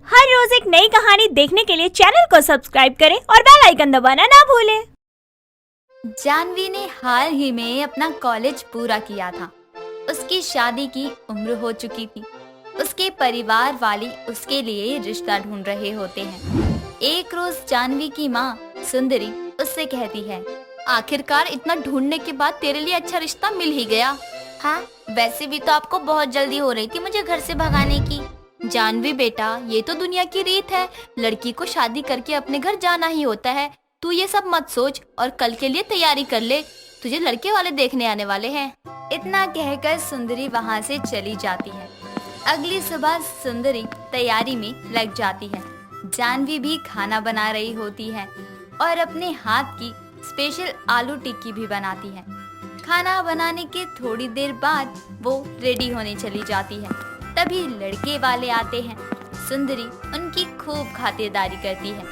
हर रोज एक नई कहानी देखने के लिए चैनल को सब्सक्राइब करें और बेल आइकन दबाना ना भूलें। जानवी ने हाल ही में अपना कॉलेज पूरा किया था। उसकी शादी की उम्र हो चुकी थी। उसके परिवार वाले उसके लिए रिश्ता ढूंढ रहे होते हैं। एक रोज जानवी की माँ सुंदरी उससे कहती है, आखिरकार इतना ढूंढने के बाद तेरे लिए अच्छा रिश्ता मिल ही गया। हाँ, वैसे भी तो आपको बहुत जल्दी हो रही थी मुझे घर से भगाने की। जानवी बेटा, ये तो दुनिया की रीत है, लड़की को शादी करके अपने घर जाना ही होता है। तू ये सब मत सोच और कल के लिए तैयारी कर ले, तुझे लड़के वाले देखने आने वाले हैं। इतना कहकर सुंदरी वहाँ से चली जाती है। अगली सुबह सुंदरी तैयारी में लग जाती है। जानवी भी खाना बना रही होती है और अपने हाथ की स्पेशल आलू टिक्की भी बनाती है। खाना बनाने के थोड़ी देर बाद वो रेडी होने चली जाती है। तभी लड़के वाले आते हैं। सुंदरी उनकी खूब खातिरदारी करती है।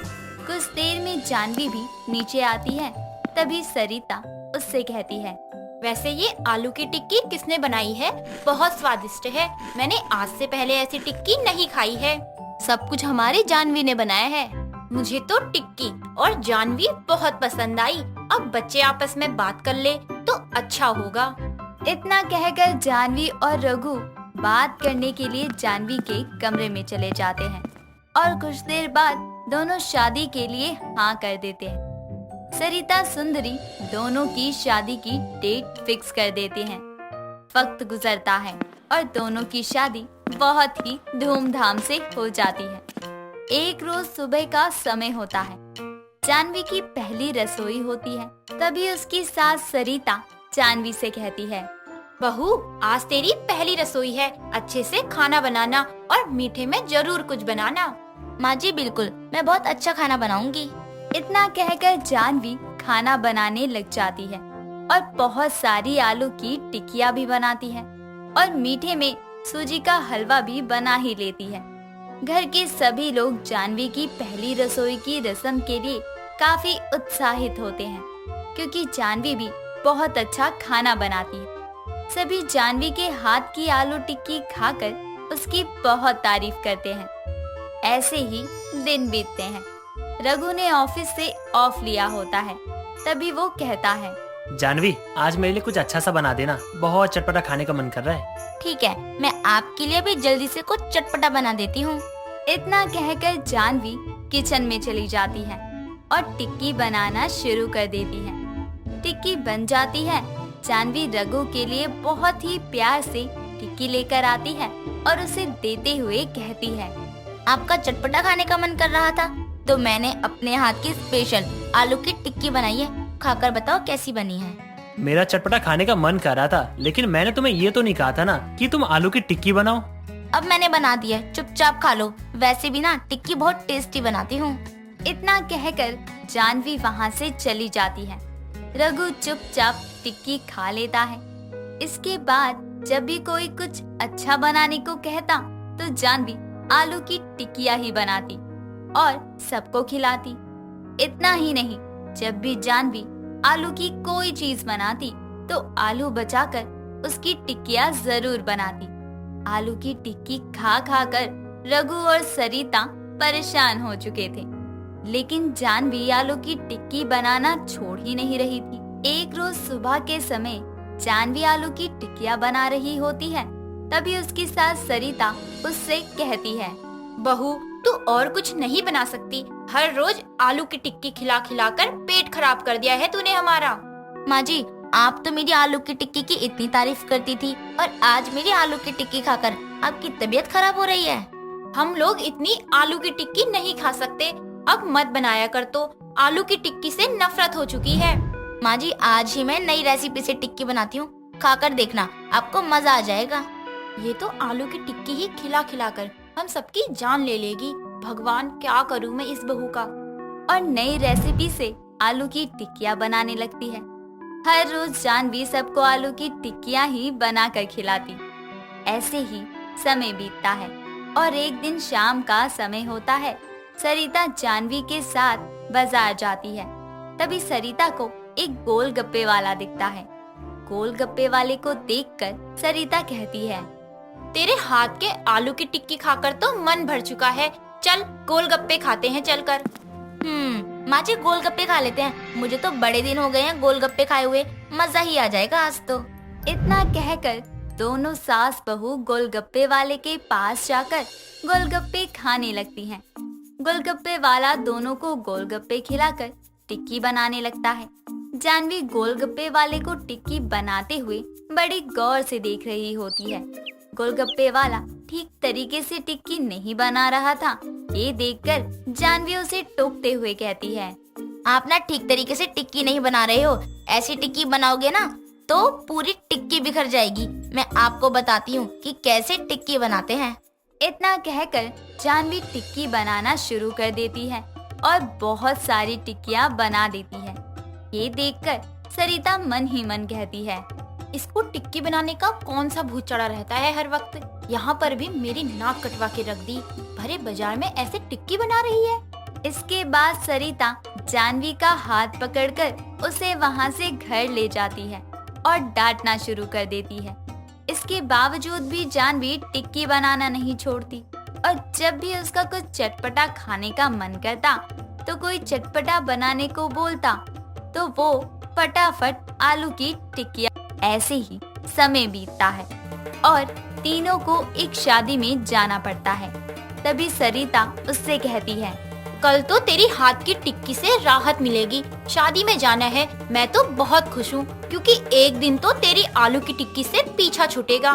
कुछ देर में जानवी भी नीचे आती है। तभी सरिता उससे कहती है, वैसे ये आलू की टिक्की किसने बनाई है? बहुत स्वादिष्ट है, मैंने आज से पहले ऐसी टिक्की नहीं खाई है। सब कुछ हमारी जानवी ने बनाया है। मुझे तो टिक्की और जानवी बहुत पसंद आई। अब बच्चे आपस में बात कर ले तो अच्छा होगा। इतना कहकर जानवी और रघु बात करने के लिए जानवी के कमरे में चले जाते हैं और कुछ देर बाद दोनों शादी के लिए हाँ कर देते हैं। सरिता सुंदरी दोनों की शादी की डेट फिक्स कर देते हैं। वक्त गुजरता है और दोनों की शादी बहुत ही धूमधाम से हो जाती है। एक रोज सुबह का समय होता है। जानवी की पहली रसोई होती है। तभी उसकी सास सरिता जानवी से कहती है, बहू, आज तेरी पहली रसोई है, अच्छे से खाना बनाना और मीठे में जरूर कुछ बनाना। माँ जी बिल्कुल, मैं बहुत अच्छा खाना बनाऊंगी। इतना कहकर जानवी खाना बनाने लग जाती है और बहुत सारी आलू की टिक्कियाँ भी बनाती है और मीठे में सूजी का हलवा भी बना ही लेती है। घर के सभी लोग जानवी की पहली रसोई की रस्म के लिए काफी उत्साहित होते हैं क्योंकि जानवी भी बहुत अच्छा खाना बनाती है। सभी जानवी के हाथ की आलू टिक्की खाकर उसकी बहुत तारीफ करते हैं। ऐसे ही दिन बीतते हैं। रघु ने ऑफिस से ऑफ लिया होता है। तभी वो कहता है, जानवी, आज मेरे लिए कुछ अच्छा सा बना देना, बहुत चटपटा खाने का मन कर रहा है। ठीक है, मैं आपके लिए भी जल्दी से कुछ चटपटा बना देती हूँ। इतना कहकर जानवी किचन में चली जाती है और टिक्की बनाना शुरू कर देती है। टिक्की बन जाती है। जानवी रघु के लिए बहुत ही प्यार से टिक्की लेकर आती है और उसे देते हुए कहती है, आपका चटपटा खाने का मन कर रहा था तो मैंने अपने हाथ की स्पेशल आलू की टिक्की बनाई है, खाकर बताओ कैसी बनी है। मेरा चटपटा खाने का मन कर रहा था, लेकिन मैंने तुम्हें ये तो नहीं कहा था ना कि तुम आलू की टिक्की बनाओ। अब मैंने बना दी है, चुपचाप खा लो। वैसे भी ना टिक्की बहुत टेस्टी बनाती हूँ। इतना कहकर जानवी वहाँ से चली जाती है। रघु चुपचाप टिक्की खा लेता है। इसके बाद जब भी कोई कुछ अच्छा बनाने को कहता तो जानवी आलू की टिक्कियाँ ही बनाती और सबको खिलाती। इतना ही नहीं, जब भी जानवी आलू की कोई चीज बनाती तो आलू बचाकर उसकी टिक्कियाँ जरूर बनाती। आलू की टिक्की खा खा कर रघु और सरिता परेशान हो चुके थे, लेकिन जानवी आलू की टिक्की बनाना छोड़ ही नहीं रही थी। एक रोज सुबह के समय जानवी आलू की टिक्कियाँ बना रही होती है। तभी उसकी सास सरिता उससे कहती है, बहू, तू और कुछ नहीं बना सकती? हर रोज आलू की टिक्की खिला खिला कर पेट खराब कर दिया है तूने हमारा। माँ जी, आप तो मेरी आलू की टिक्की की इतनी तारीफ करती थी और आज मेरी आलू की टिक्की खाकर आपकी तबीयत खराब हो रही है। हम लोग इतनी आलू की टिक्की नहीं खा सकते, अब मत बनाया कर, तो आलू की टिक्की से नफरत हो चुकी है। माँ जी, आज ही मैं नई रेसिपी से टिक्की बनाती हूँ, खाकर देखना, आपको मजा आ जाएगा। ये तो आलू की टिक्की ही खिला खिला कर हम सबकी जान ले लेगी। भगवान, क्या करूँ मैं इस बहू का। और नई रेसिपी से आलू की टिक्कियाँ बनाने लगती है। हर रोज जानवी सबको आलू की टिक्कियाँ ही बनाकर खिलाती। ऐसे ही समय बीतता है और एक दिन शाम का समय होता है। सरिता जानवी के साथ बाजार जाती है। तभी सरिता को एक गोलगप्पे वाला दिखता है। गोलगप्पे वाले को देखकर सरिता कहती है, तेरे हाथ के आलू की टिक्की खाकर तो मन भर चुका है, चल गोलगप्पे खाते हैं चलकर। माँ जी गोलगप्पे खा लेते हैं, मुझे तो बड़े दिन हो गए हैं गोलगप्पे खाए हुए, मजा ही आ जाएगा आज तो। इतना कहकर दोनों सास बहू गोलगप्पे वाले के पास जाकर गोलगप्पे खाने लगती हैं। गोलगप्पे वाला दोनों को गोलगप्पे खिलाकर टिक्की बनाने लगता है। जानवी गोलगप्पे वाले को टिक्की बनाते हुए बड़ी गौर से देख रही होती है। गोलगप्पे वाला ठीक तरीके से टिक्की नहीं बना रहा था। ये देखकर जानवी उसे टोकते हुए कहती है, आप ना ठीक तरीके से टिक्की नहीं बना रहे हो, ऐसी टिक्की बनाओगे ना तो पूरी टिक्की बिखर जाएगी। मैं आपको बताती हूँ कि कैसे टिक्की बनाते हैं। इतना कहकर जानवी टिक्की बनाना शुरू कर देती है और बहुत सारी टिक्कियाँ बना देती है। ये देखकर सरिता मन ही मन कहती है, इसको टिक्की बनाने का कौन सा भूत चढ़ा रहता है हर वक्त। यहाँ पर भी मेरी नाक कटवा के रख दी, भरे बाजार में ऐसे टिक्की बना रही है। इसके बाद सरिता जानवी का हाथ पकड़कर उसे वहाँ से घर ले जाती है और डांटना शुरू कर देती है। इसके बावजूद भी जानवी टिक्की बनाना नहीं छोड़ती और जब भी उसका कुछ चटपटा खाने का मन करता तो कोई चटपटा बनाने को बोलता तो वो फटाफट आलू की टिक्कियाँ। ऐसे ही समय बीतता है और तीनों को एक शादी में जाना पड़ता है। तभी सरिता उससे कहती है, कल तो तेरी हाथ की टिक्की से राहत मिलेगी, शादी में जाना है। मैं तो बहुत खुश हूँ क्योंकि एक दिन तो तेरी आलू की टिक्की से पीछा छूटेगा।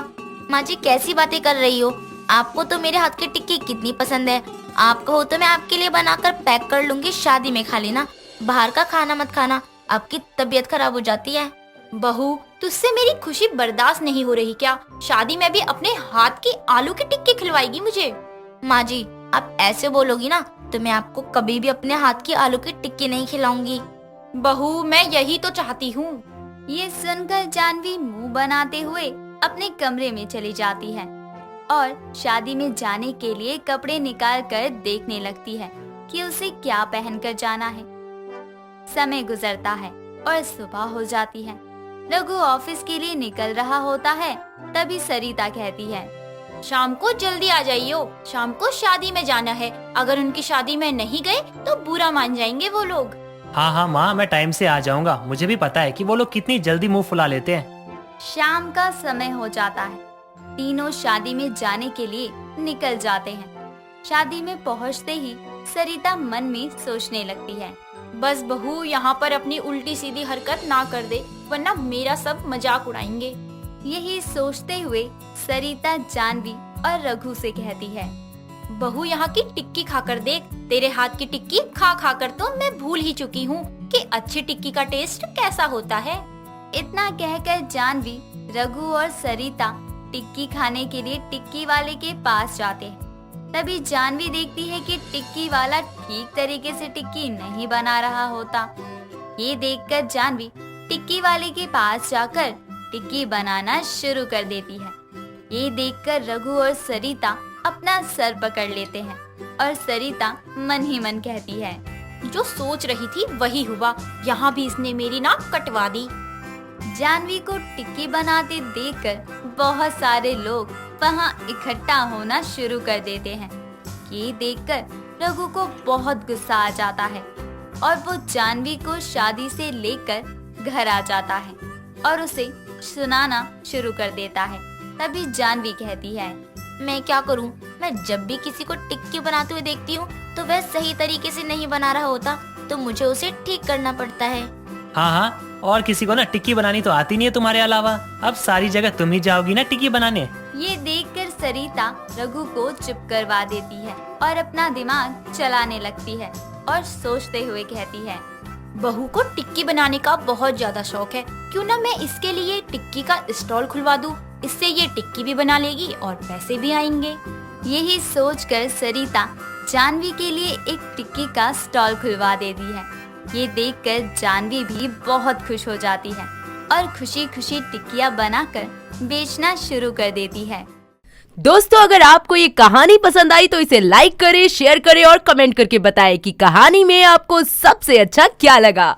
माँ जी कैसी बातें कर रही हो, आपको तो मेरे हाथ की टिक्की कितनी पसंद है। आप कहो तो मैं आपके लिए बनाकर पैक कर लूंगी, शादी में खा लेना, बाहर का खाना मत खाना, आपकी तबीयत खराब हो जाती है। बहू तुझसे मेरी खुशी बर्दाश्त नहीं हो रही क्या? शादी में भी अपने हाथ की आलू की टिक्की खिलवाएगी मुझे? माँ जी आप ऐसे बोलोगी ना तो मैं आपको कभी भी अपने हाथ की आलू की टिक्की नहीं खिलाऊंगी। बहू मैं यही तो चाहती हूँ। ये सुनकर जानवी मुंह बनाते हुए अपने कमरे में चली जाती है और शादी में जाने के लिए कपड़े निकाल कर देखने लगती है कि उसे क्या पहनकर जाना है। समय गुजरता है और सुबह हो जाती है। रघु ऑफिस के लिए निकल रहा होता है। तभी सरिता कहती है, शाम को जल्दी आ जाइयो, शाम को शादी में जाना है। अगर उनकी शादी में नहीं गए तो बुरा मान जाएंगे वो लोग। हाँ हाँ माँ, मैं टाइम से आ जाऊंगा। मुझे भी पता है कि वो लोग कितनी जल्दी मुंह फुला लेते हैं। शाम का समय हो जाता है। तीनों शादी में जाने के लिए निकल जाते हैं। शादी में पहुँचते ही सरिता मन में सोचने लगती है, बस बहू यहाँ पर अपनी उल्टी सीधी हरकत ना कर दे वरना मेरा सब मजाक उड़ाएंगे। यही सोचते हुए सरिता जानवी और रघु से कहती है, बहू यहाँ की टिक्की खाकर देख, तेरे हाथ की टिक्की खा खा कर तो मैं भूल ही चुकी हूँ कि अच्छी टिक्की का टेस्ट कैसा होता है। इतना कहकर जानवी, रघु और सरिता टिक्की खाने के लिए टिक्की वाले के पास जाते हैं। तभी जानवी देखती है कि टिक्की वाला ठीक तरीके से टिक्की नहीं बना रहा होता। ये देखकर जानवी टिक्की वाले के पास जाकर टिक्की बनाना शुरू कर देती है। ये देखकर रघु और सरिता अपना सर पकड़ लेते हैं और सरिता मन ही मन कहती है, जो सोच रही थी वही हुआ, यहाँ भी इसने मेरी नाक कटवा दी। जानवी को टिक्की बनाते देखकर बहुत सारे लोग वहाँ इकट्ठा होना शुरू कर देते हैं। ये देखकर रघु को बहुत गुस्सा आ जाता है और वो जानवी को शादी से लेकर घर आ जाता है और उसे सुनाना शुरू कर देता है। तभी जानवी कहती है, मैं क्या करूं? मैं जब भी किसी को टिक्की बनाते हुए देखती हूँ तो वह सही तरीके से नहीं बना रहा होता तो मुझे उसे ठीक करना पड़ता है। हाँ हाँ, और किसी को ना टिक्की बनानी तो आती नहीं है तुम्हारे अलावा। अब सारी जगह तुम ही जाओगी ना टिक्की बनाने। ये देखकर सरिता रघु को चुप करवा देती है और अपना दिमाग चलाने लगती है और सोचते हुए कहती है, बहू को टिक्की बनाने का बहुत ज्यादा शौक है, क्यों ना मैं इसके लिए टिक्की का स्टॉल खुलवा दूं, इससे ये टिक्की भी बना लेगी और पैसे भी आएंगे। यही सोचकर सरिता जानवी के लिए एक टिक्की का स्टॉल खुलवा देती है। ये देखकर जानवी भी बहुत खुश हो जाती है और खुशी खुशी टिक्कियाँ बनाकर बेचना शुरू कर देती है। दोस्तों, अगर आपको ये कहानी पसंद आई तो इसे लाइक करें, शेयर करें और कमेंट करके बताएं कि कहानी में आपको सबसे अच्छा क्या लगा।